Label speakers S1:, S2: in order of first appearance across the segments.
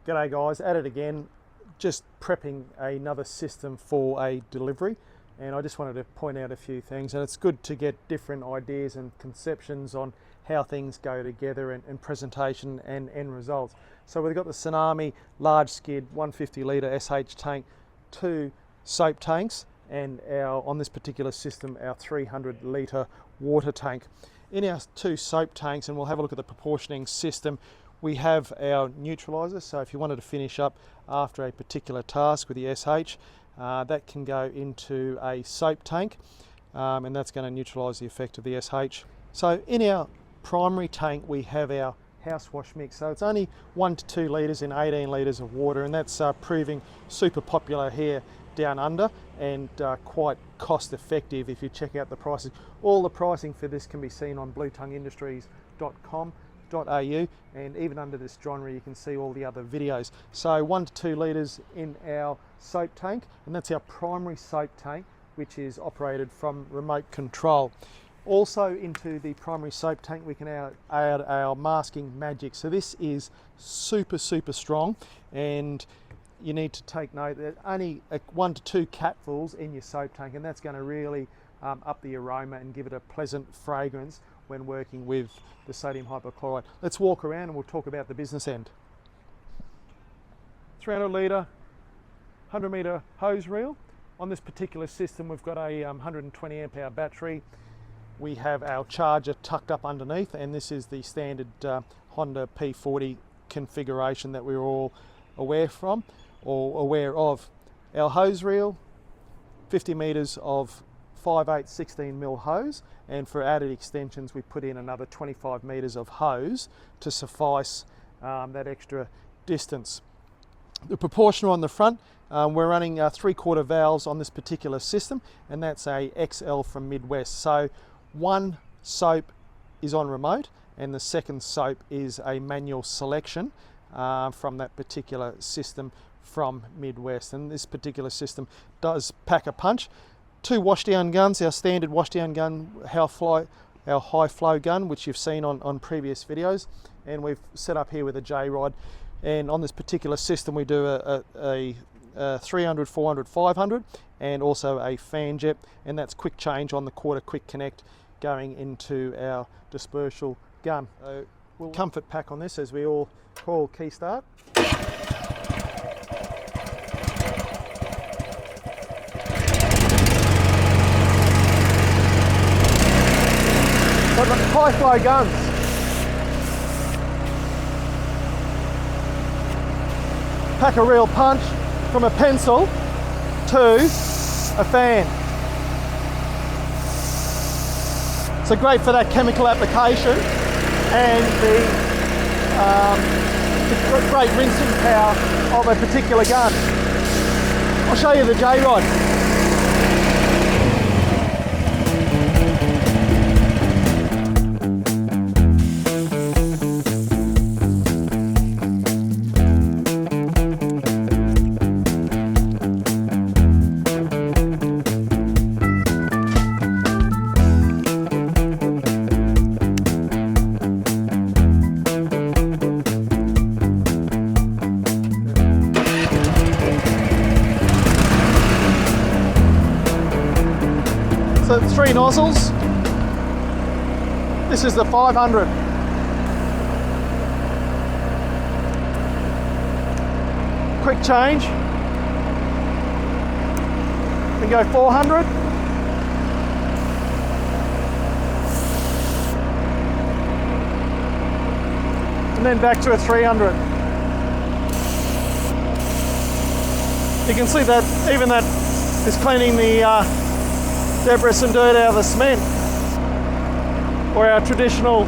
S1: G'day guys, at it again, just prepping another system for a delivery, and I just wanted to point out a few things, and it's good to get different ideas and conceptions on how things go together and presentation and end results. So we've got the Tsunami large skid 150 litre SH tank, 2 soap tanks, and on this particular system our 300 litre water tank. In our 2 soap tanks, and we'll have a look at the proportioning system, we have our neutralizer. So if you wanted to finish up after a particular task with the SH, that can go into a soap tank, and that's going to neutralize the effect of the SH. So in our primary tank we have our house wash mix, so it's only 1 to 2 litres in 18 litres of water, and that's proving super popular here down under, and quite cost effective if you check out the prices. All the pricing for this can be seen on bluetongueindustries.com.au, and even under this genre you can see all the other videos. So 1 to 2 litres in our soap tank, and that's our primary soap tank, which is operated from remote control. Also into the primary soap tank we can add our masking magic. So this is super strong, and you need to take note that only 1 to 2 capfuls in your soap tank, and that's going to really up the aroma and give it a pleasant fragrance when working with the sodium hypochlorite. Let's walk around and we'll talk about the business end. 300 litre, 100 metre hose reel. On this particular system we've got a 120 amp hour battery. We have our charger tucked up underneath, and this is the standard Honda P40 configuration that we're all aware of. Our hose reel, 50 metres of 5/8 16mm hose, and for added extensions we put in another 25 metres of hose to suffice that extra distance. The proportioner on the front, we're running 3/4 valves on this particular system, and that's a XL from Midwest. So one soap is on remote and the second soap is a manual selection from that particular system from Midwest, and this particular system does pack a punch. 2 washdown guns, our standard washdown gun, our high flow gun, which you've seen on previous videos, and we've set up here with a J-rod. And on this particular system we do a 300, 400, 500, and also a fan jet, and that's quick change on the quarter quick connect going into our dispersal gun. So we'll comfort pack on this as we all call key start. High flow guns. Pack a real punch from a pencil to a fan. So great for that chemical application, and the great rinsing power of a particular gun. I'll show you the J-rod. So 3 nozzles. This is the 500. Quick change. Then go 400. And then back to a 300. You can see that even that is cleaning the debris and dirt out of the cement, or our traditional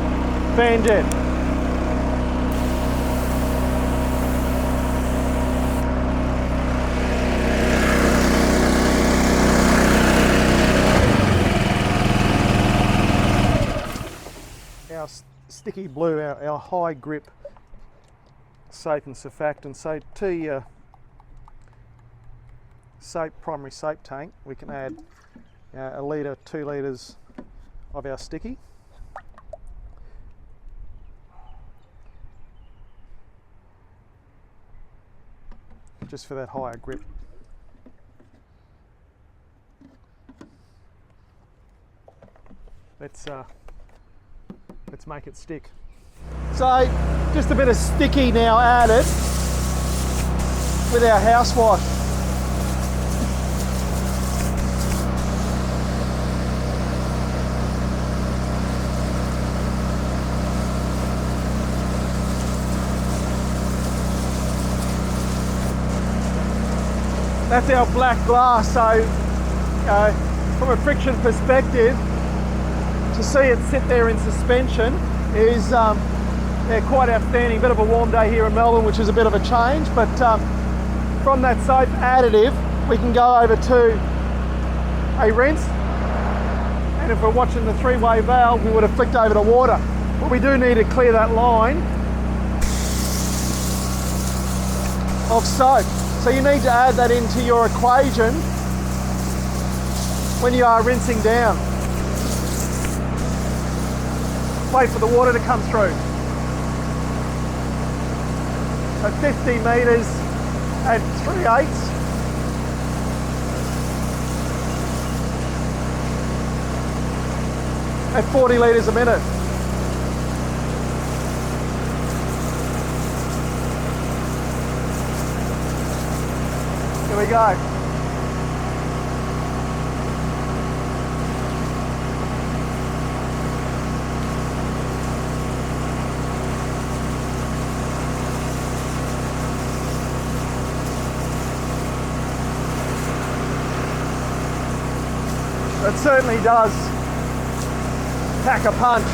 S1: fan jet. Our sticky blue, our high grip soap and surfactant. So to your primary soap tank we can add a litre, 2 litres of our sticky. just for that higher grip. Let's make it stick. So just a bit of sticky now added with our house wash. That's our black glass, so from a friction perspective, to see it sit there in suspension is they're quite outstanding. Bit of a warm day here in Melbourne, which is a bit of a change, but from that soap additive we can go over to a rinse, and if we're watching the three-way valve we would have flicked over to water, but we do need to clear that line of soap. So you need to add that into your equation when you are rinsing down. Wait for the water to come through. So 50 metres at 3/8. At 40 litres a minute. Here we go. It certainly does pack a punch.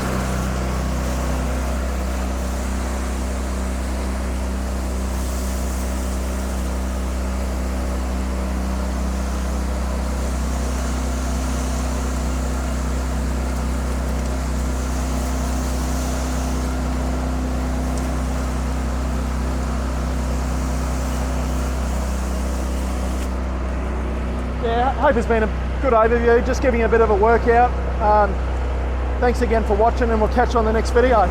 S1: Yeah, I hope it's been a good overview, just giving a bit of a workout. Thanks again for watching, and we'll catch you on the next video.